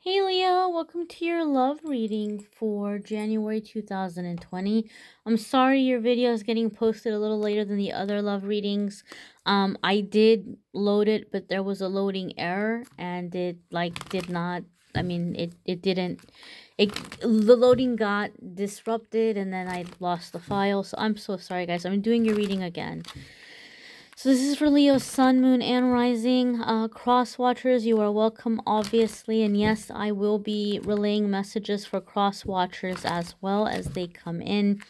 Hey Leo, welcome to your love reading for January 2020. I'm sorry your video is getting posted a little later than the other love readings. I did load it, but there was a loading error and it did not, it didn't, the loading got disrupted and then I lost the file. So I'm so sorry guys. I'm doing your reading again. So this is for Leo's sun, moon, and rising. Cross watchers, you are welcome, obviously. And yes, I will be relaying messages for cross watchers as well as they come in.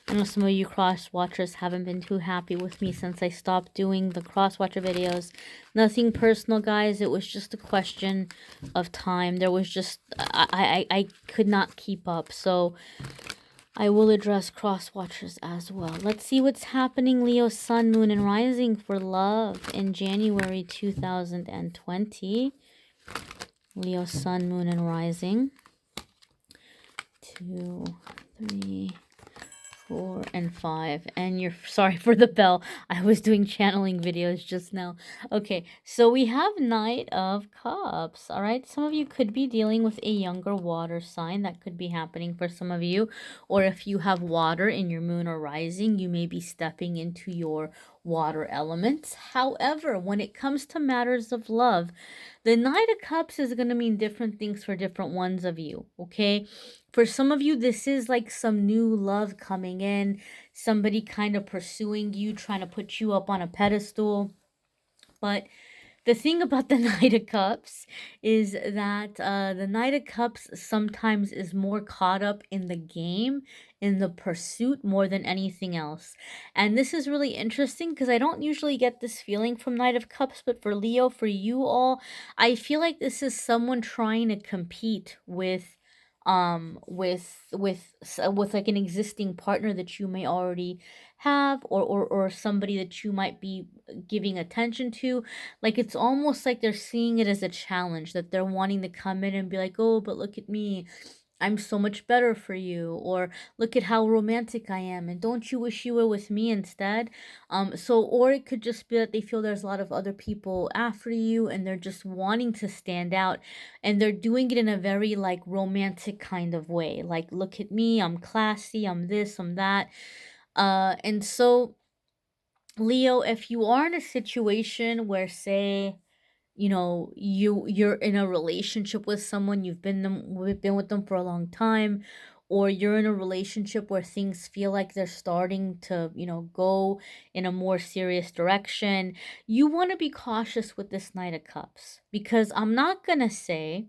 I know some of you cross watchers haven't been too happy with me since I stopped doing the cross watcher videos. Nothing personal, guys. It was just a question of time. There was just, I could not keep up. So I will address cross watchers as well. Let's see what's happening, Leo, sun, moon, and rising for love in January 2020. Leo, sun, moon, and rising. 2, 3, 4, and 5. And you're sorry for the bell. I was doing channeling videos just now. Okay, so we have Knight of Cups. All right, some of you could be dealing with a younger water sign. That could be happening for some of you. Or if you have water in your moon or rising, you may be stepping into your water elements. However, when it comes to matters of love, the Knight of Cups is going to mean different things for different ones of you, okay? For some of you, this is like some new love coming in, somebody kind of pursuing you, trying to put you up on a pedestal. But the thing about the Knight of Cups is that the Knight of Cups sometimes is more caught up in the game, in the pursuit, more than anything else. And this is really interesting because I don't usually get this feeling from Knight of Cups, but for Leo, for you all, I feel like this is someone trying to compete with with like an existing partner that you may already have, or somebody that you might be giving attention to. Like, it's almost like they're seeing it as a challenge, that they're wanting to come in and be like, oh, but look at me, I'm so much better for you, or look at how romantic I am, and don't you wish you were with me instead? Or it could just be that they feel there's a lot of other people after you and they're just wanting to stand out, and they're doing it in a very like romantic kind of way. Like, look at me, I'm classy, I'm this, I'm that. And so Leo, if you are in a situation where, say, you're in a relationship with someone, we've been with them for a long time, or you're in a relationship where things feel like they're starting to, go in a more serious direction, you want to be cautious with this Knight of Cups, because I'm not gonna say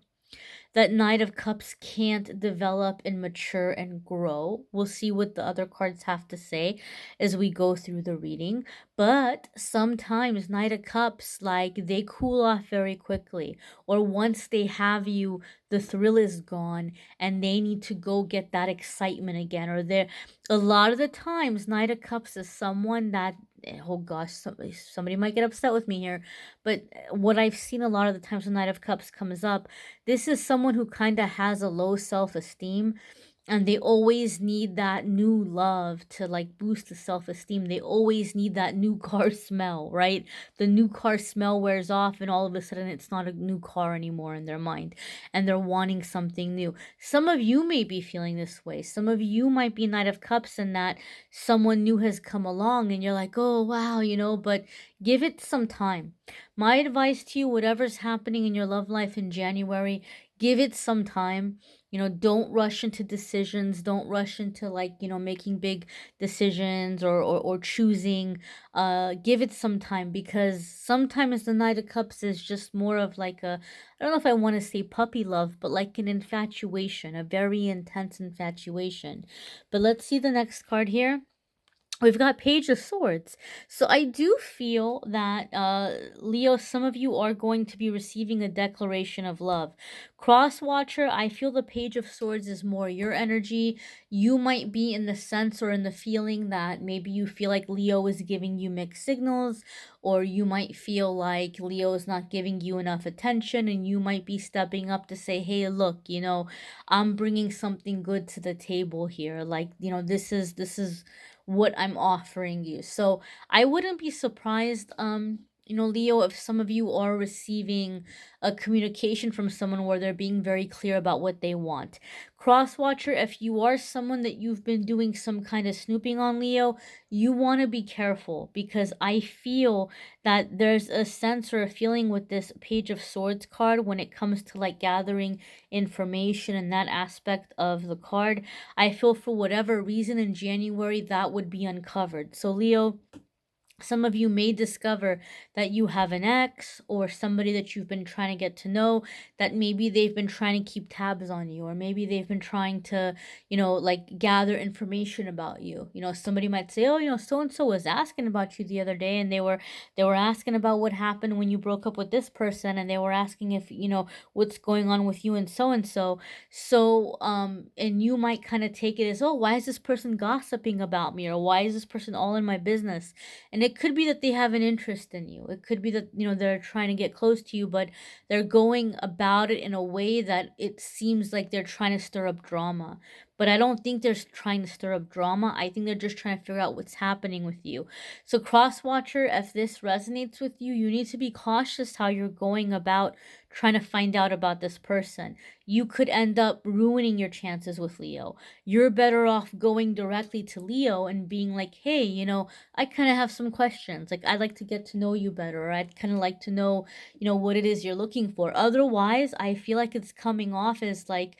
that Knight of Cups can't develop and mature and grow. We'll see what the other cards have to say as we go through the reading. But sometimes Knight of Cups, like, they cool off very quickly. Or once they have you, the thrill is gone and they need to go get that excitement again. Or they're a lot of the times, Knight of Cups is someone that, oh gosh, somebody might get upset with me here, but what I've seen a lot of the times when Knight of Cups comes up, this is someone who kind of has a low self-esteem, and they always need that new love to like boost the self-esteem. They always need that new car smell, right? The new car smell wears off and all of a sudden it's not a new car anymore in their mind, and they're wanting something new. Some of you may be feeling this way. Some of you might be Knight of Cups and that someone new has come along and you're like, oh wow, but give it some time. My advice to you, whatever's happening in your love life in January, give it some time. Don't rush into decisions. Don't rush into like, making big decisions, or choosing. Give it some time, because sometimes the Knight of Cups is just more of like a, I don't know if I want to say puppy love, but like an infatuation, a very intense infatuation. But let's see the next card here. We've got Page of Swords. So I do feel that, Leo, some of you are going to be receiving a declaration of love. Cross Watcher, I feel the Page of Swords is more your energy. You might be in the sense or in the feeling that maybe you feel like Leo is giving you mixed signals, or you might feel like Leo is not giving you enough attention, and you might be stepping up to say, hey, look, I'm bringing something good to the table here. Like, this is what I'm offering you. So I wouldn't be surprised, Leo, if some of you are receiving a communication from someone where they're being very clear about what they want. Crosswatcher, if you are someone that you've been doing some kind of snooping on, Leo, you want to be careful, because I feel that there's a sense or a feeling with this Page of Swords card when it comes to like gathering information and that aspect of the card. I feel for whatever reason in January that would be uncovered. So, Leo, some of you may discover that you have an ex or somebody that you've been trying to get to know, that maybe they've been trying to keep tabs on you, or maybe they've been trying to, like gather information about you. Somebody might say, "Oh, so and so was asking about you the other day, and they were asking about what happened when you broke up with this person, and they were asking if, what's going on with you and so and so." So, and you might kind of take it as, "Oh, why is this person gossiping about me, or why is this person all in my business?" And it could be that they have an interest in you. It could be that, they're trying to get close to you, but they're going about it in a way that it seems like they're trying to stir up drama. But I don't think they're trying to stir up drama. I think they're just trying to figure out what's happening with you. So, Crosswatcher, if this resonates with you, you need to be cautious how you're going about trying to find out about this person. You could end up ruining your chances with Leo. You're better off going directly to Leo and being like, "Hey, I kind of have some questions. Like, I'd like to get to know you better, or I'd kind of like to know, what it is you're looking for." Otherwise, I feel like it's coming off as like,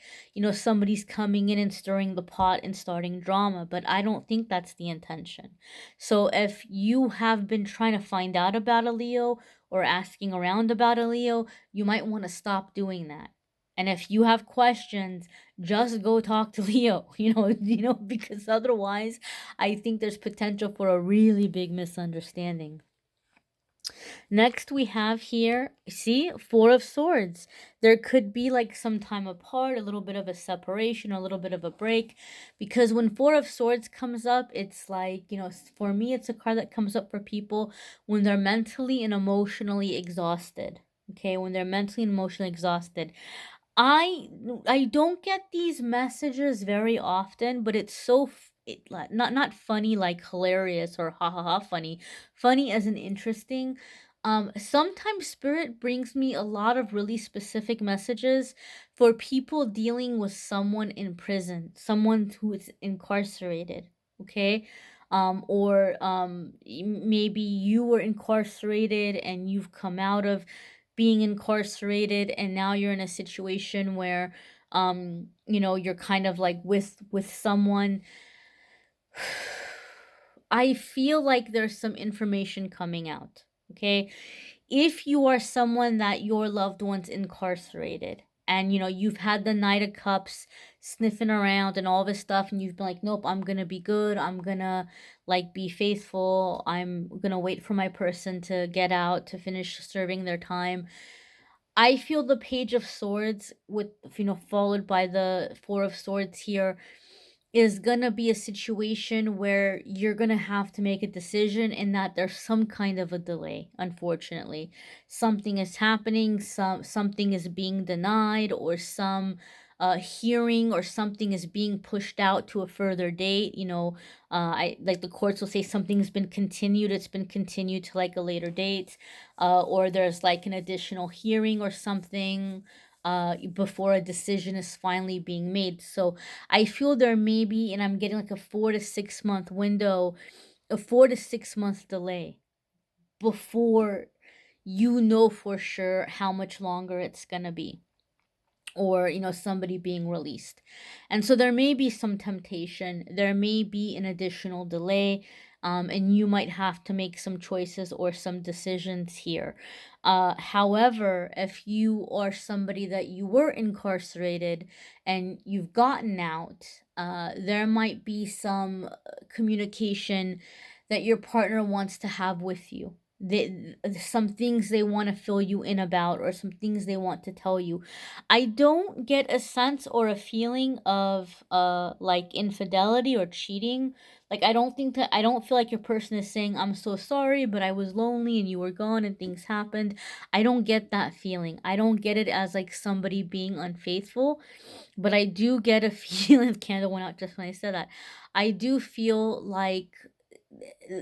somebody's coming in and stirring the pot and starting drama, but I don't think that's the intention. So if you have been trying to find out about a Leo or asking around about a Leo, you might want to stop doing that. And if you have questions, just go talk to Leo, because otherwise I think there's potential for a really big misunderstanding. Next, we have here, see, Four of Swords. There could be like some time apart, a little bit of a separation, a little bit of a break, because when Four of Swords comes up, it's like, for me, it's a card that comes up for people when they're mentally and emotionally exhausted. Okay, when they're mentally and emotionally exhausted. I I don't get these messages very often, but it's so not funny like hilarious or ha ha ha funny. Funny as in interesting. Sometimes spirit brings me a lot of really specific messages for people dealing with someone in prison, someone who is incarcerated, okay? Or maybe you were incarcerated and you've come out of being incarcerated, and now you're in a situation where you're kind of like with someone. I feel like there's some information coming out, okay? If you are someone that your loved one's incarcerated, and you've had the Knight of Cups sniffing around and all this stuff, and you've been like, "Nope, I'm gonna be good, I'm gonna like be faithful, I'm gonna wait for my person to get out to finish serving their time." I feel the Page of Swords with, followed by the Four of Swords here is gonna be a situation where you're gonna have to make a decision, and that there's some kind of a delay, unfortunately. Something is happening, something is being denied, or some hearing or something is being pushed out to a further date. I like the courts will say something's been continued, it's been continued to like a later date, or there's like an additional hearing or something before a decision is finally being made. So I feel there may be, and I'm getting like a 4 to 6 month window, a 4 to 6 month delay before you know for sure how much longer it's gonna be, or somebody being released. And so there may be some temptation, there may be an additional delay, and you might have to make some choices or some decisions here. However, if you are somebody that you were incarcerated and you've gotten out, there might be some communication that your partner wants to have with you. Some things they want to fill you in about, or some things they want to tell you. I don't get a sense or a feeling of like infidelity or cheating. Like, I don't feel like your person is saying, "I'm so sorry, but I was lonely and you were gone and things happened." I don't get that feeling. I don't get it as like somebody being unfaithful, but I do get a feeling. Candle went out just when I said that. I do feel like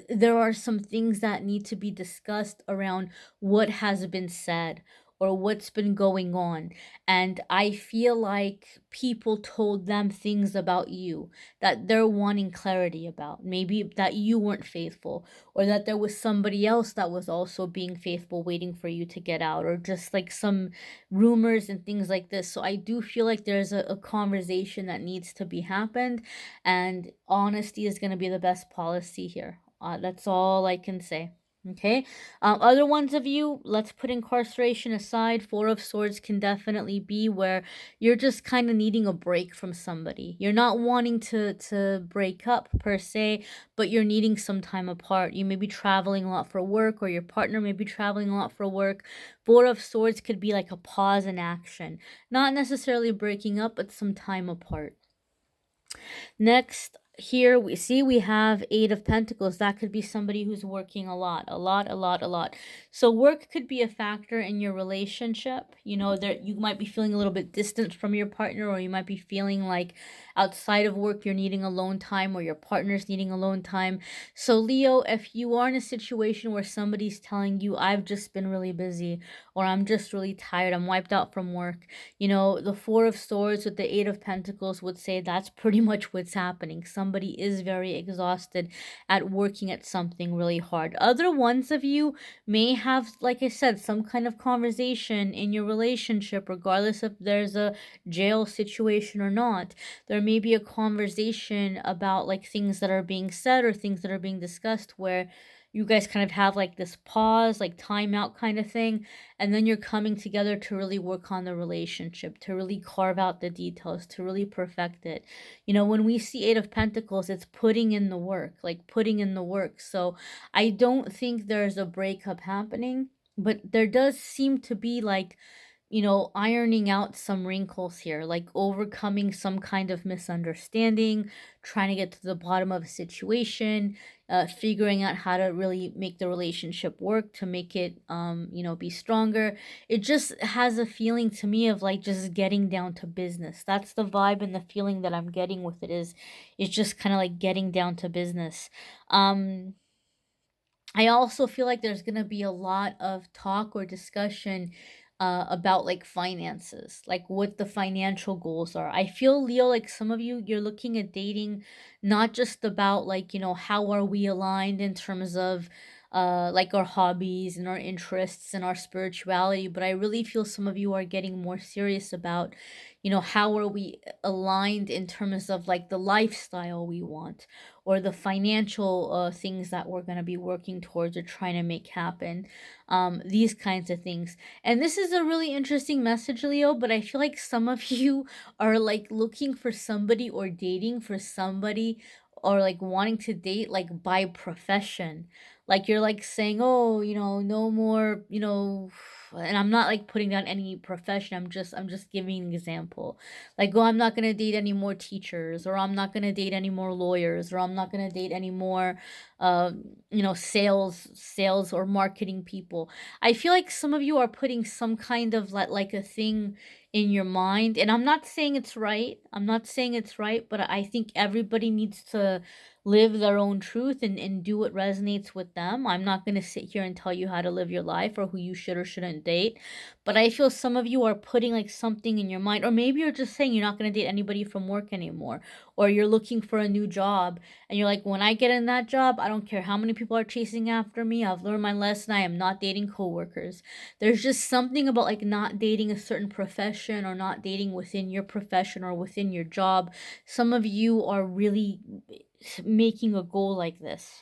there are some things that need to be discussed around what has been said or what's been going on. And I feel like people told them things about you that they're wanting clarity about. Maybe that you weren't faithful, or that there was somebody else that was also being faithful waiting for you to get out, or just like some rumors and things like this. So I do feel like there's a conversation that needs to be happened, and honesty is going to be the best policy here. That's all I can say. Okay. Other ones of you, let's put incarceration aside. Four of Swords can definitely be where you're just kind of needing a break from somebody. You're not wanting to break up per se, but you're needing some time apart. You may be traveling a lot for work, or your partner may be traveling a lot for work. Four of Swords could be like a pause in action, not necessarily breaking up, but some time apart. Next, here we have Eight of Pentacles. That could be somebody who's working a lot, a lot, a lot, a lot. So work could be a factor in your relationship. You know, there you might be feeling a little bit distant from your partner, or you might be feeling like outside of work you're needing alone time, or your partner's needing alone time. So Leo, if you are in a situation where somebody's telling you, I've just been really busy, or I'm just really tired, I'm wiped out from work, you know, the Four of Swords with the Eight of Pentacles would say that's pretty much what's happening. Somebody is very exhausted at working at something really hard. Other ones of you may have, like I said, some kind of conversation in your relationship, regardless if there's a jail situation or not. There may be a conversation about like things that are being said or things that are being discussed where you guys kind of have like this pause, like timeout kind of thing, and then you're coming together to really work on the relationship, to really carve out the details, to really perfect it. You know, when we see Eight of Pentacles, it's putting in the work, like putting in the work. So I don't think there's a breakup happening, but there does seem to be like, you know, ironing out some wrinkles here, like overcoming some kind of misunderstanding, trying to get to the bottom of a situation, figuring out how to really make the relationship work to make it, you know, be stronger. It just has a feeling to me of like just getting down to business. That's the vibe and the feeling that I'm getting with it is, it's just kind of like getting down to business. I also feel like there's going to be a lot of talk or discussion about like finances, like what the financial goals are. I feel, Leo, like some of you, you're looking at dating not just about like, you know, how are we aligned in terms of like our hobbies and our interests and our spirituality, but I really feel some of you are getting more serious about, you know, how are we aligned in terms of like the lifestyle we want, or the financial things that we're going to be working towards or trying to make happen, these kinds of things. And this is a really interesting message, Leo, but I feel like some of you are like looking for somebody or dating for somebody, or like wanting to date like by profession. Like you're like saying, oh, you know, no more, you know, and I'm not like putting down any profession. I'm just giving an example. Like, oh, I'm not gonna date any more teachers, or I'm not gonna date any more lawyers, or I'm not gonna date any more, you know, sales or marketing people. I feel like some of you are putting some kind of like a thing in your mind, and I'm not saying it's right. I'm not saying it's right, but I think everybody needs to live their own truth and do what resonates with them. I'm not going to sit here and tell you how to live your life or who you should or shouldn't date. But I feel some of you are putting like something in your mind, or maybe you're just saying you're not going to date anybody from work anymore, or you're looking for a new job and you're like, when I get in that job, I don't care how many people are chasing after me. I've learned my lesson. I am not dating coworkers. There's just something about like not dating a certain profession, or not dating within your profession or within your job. Some of you are really making a goal like this.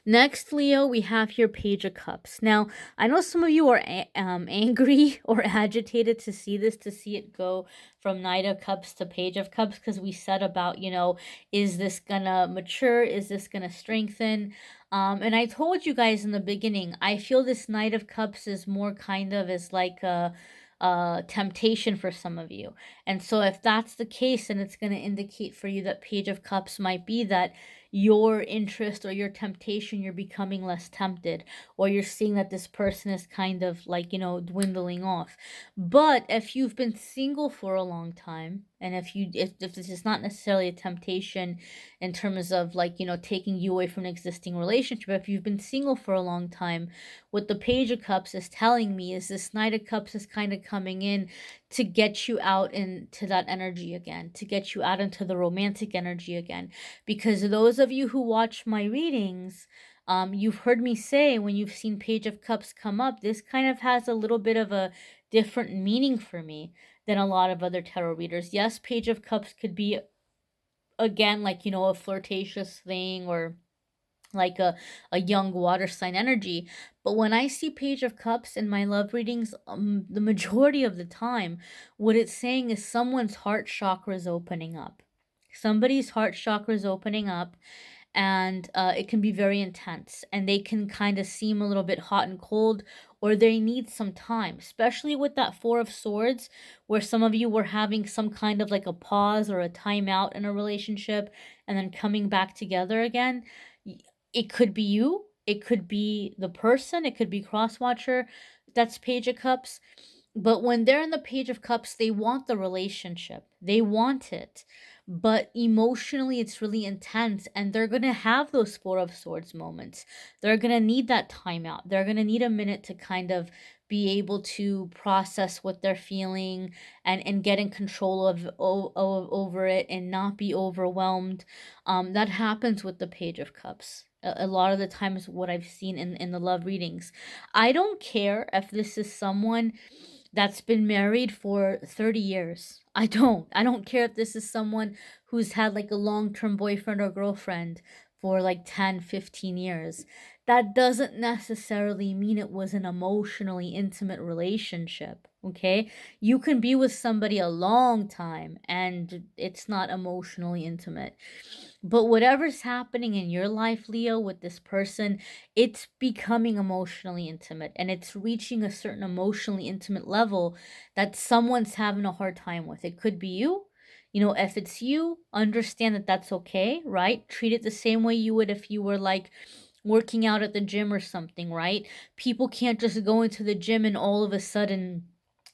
Next, Leo, we have here Page of Cups. Now, I know some of you are angry or agitated to see this, to see it go from Knight of Cups to Page of Cups, because we said about, you know, is this gonna mature? Is this gonna strengthen? And I told you guys in the beginning, I feel this Knight of Cups is more kind of as like a temptation for some of you. And so if that's the case, then it's going to indicate for you that Page of Cups might be that your interest or your temptation, you're becoming less tempted, or you're seeing that this person is kind of like, dwindling off. But if you've been single for a long time, and if this is not necessarily a temptation in terms of like, taking you away from an existing relationship, if you've been single for a long time, what the Page of Cups is telling me is this Knight of Cups is kind of coming in to get you out into that energy again, to get you out into the romantic energy again. Because those of you who watch my readings, you've heard me say when you've seen Page of Cups come up, this kind of has a little bit of a different meaning for me than a lot of other tarot readers. Yes, Page of Cups could be, again, like, a flirtatious thing, or like a young water sign energy. But when I see Page of Cups in my love readings, the majority of the time, what it's saying is someone's heart chakra is opening up. Somebody's heart chakra is opening up, and it can be very intense, and they can kind of seem a little bit hot and cold, or they need some time, especially with that Four of Swords, where some of you were having some kind of like a pause or a timeout in a relationship and then coming back together again. It could be you, it could be the person, it could be cross watcher that's Page of Cups. But when they're in the Page of Cups, they want the relationship. They want it. But emotionally, it's really intense. And they're going to have those Four of Swords moments. They're going to need that timeout. They're going to need a minute to kind of be able to process what they're feeling, and get in control over it, and not be overwhelmed. That happens with the Page of Cups. A lot of the times, what I've seen in the love readings. I don't care if this is someone that's been married for 30 years. I don't care if this is someone who's had like a long-term boyfriend or girlfriend for like 10, 15 years. That doesn't necessarily mean it was an emotionally intimate relationship, okay? You can be with somebody a long time and it's not emotionally intimate. But whatever's happening in your life, Leo, with this person, it's becoming emotionally intimate, and it's reaching a certain emotionally intimate level that someone's having a hard time with. It could be you. If it's you, understand that that's okay, right? Treat it the same way you would if you were like working out at the gym or something, right? People can't just go into the gym and all of a sudden,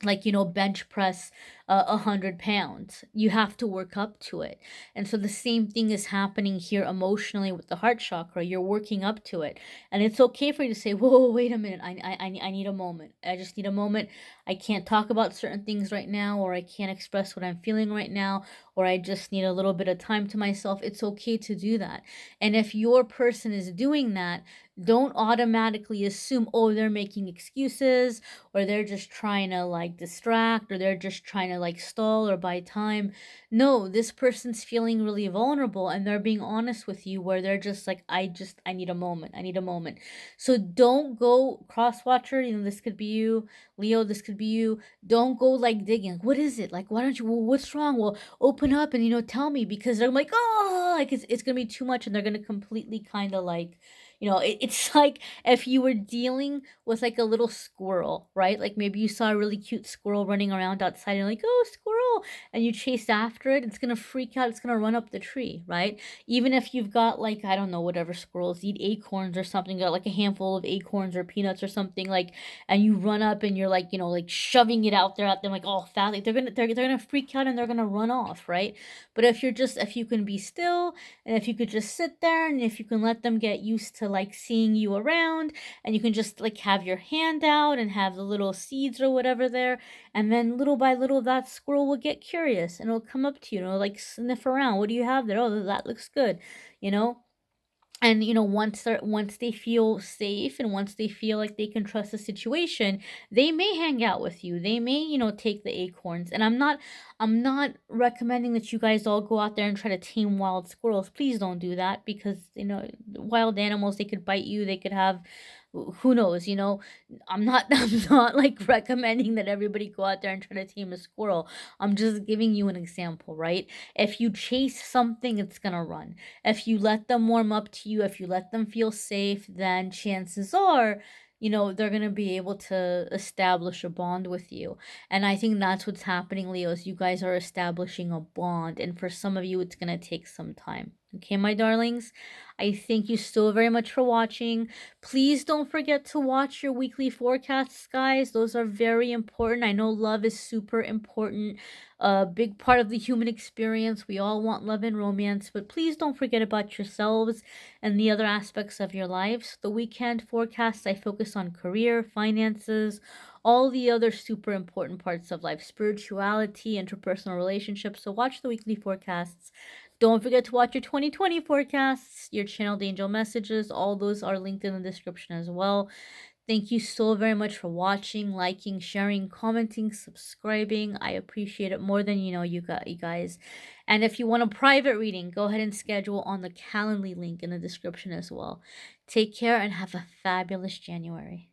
like, bench press 100 pounds. You have to work up to it. And so the same thing is happening here emotionally with the heart chakra. You're working up to it, and it's okay for you to say, whoa, wait a minute, I need a moment. I just need a moment. I can't talk about certain things right now, or I can't express what I'm feeling right now, or I just need a little bit of time to myself. It's okay to do that. And if your person is doing that, don't automatically assume, oh, they're making excuses, or they're just trying to like distract, or they're just trying to like stall or buy time. No, this person's feeling really vulnerable, and they're being honest with you, where they're just like, I need a moment. I need a moment. So don't go cross watcher, this could be you, Leo, this could be you. Don't go like digging. What is it? Like, why don't you, well, what's wrong? Well, open up and tell me, because they're like, oh, like it's gonna be too much, and they're gonna completely kind of like, it's like if you were dealing with like a little squirrel, right? Like maybe you saw a really cute squirrel running around outside and you're like, oh, squirrel, and you chase after it. It's gonna freak out. It's gonna run up the tree, right? Even if you've got like, I don't know, whatever squirrels eat, acorns or something, got like a handful of acorns or peanuts or something, like, and you run up and you're like, like shoving it out there at them like all fast, like they're gonna freak out and they're gonna run off, right? But if you can be still, and if you could just sit there, and if you can let them get used to like seeing you around, and you can just like have your hand out and have the little seeds or whatever there, and then little by little that squirrel will get curious and it'll come up to you and it'll like sniff around. What do you have there? Oh, that looks good, you know? And once they feel safe, and once they feel like they can trust the situation, they may hang out with you. They may, take the acorns. And I'm not recommending that you guys all go out there and try to tame wild squirrels. Please don't do that, because wild animals, they could bite you, they could have, who knows, I'm not I'm not like recommending that everybody go out there and try to tame a squirrel. I'm just giving you an example, right? If you chase something, it's gonna run. If you let them warm up to you, if you let them feel safe, then chances are, they're going to be able to establish a bond with you. And I think that's what's happening, Leo, is you guys are establishing a bond. And for some of you, it's going to take some time. Okay, my darlings, I thank you so very much for watching. Please don't forget to watch your weekly forecasts, guys. Those are very important. I know love is super important, a big part of the human experience. We all want love and romance, but please don't forget about yourselves and the other aspects of your lives. The weekend forecasts, I focus on career, finances, all the other super important parts of life, spirituality, interpersonal relationships. So watch the weekly forecasts. Don't forget to watch your 2020 forecasts, your channeled angel messages. All those are linked in the description as well. Thank you so very much for watching, liking, sharing, commenting, subscribing. I appreciate it more than you know, you guys. And if you want a private reading, go ahead and schedule on the Calendly link in the description as well. Take care and have a fabulous January.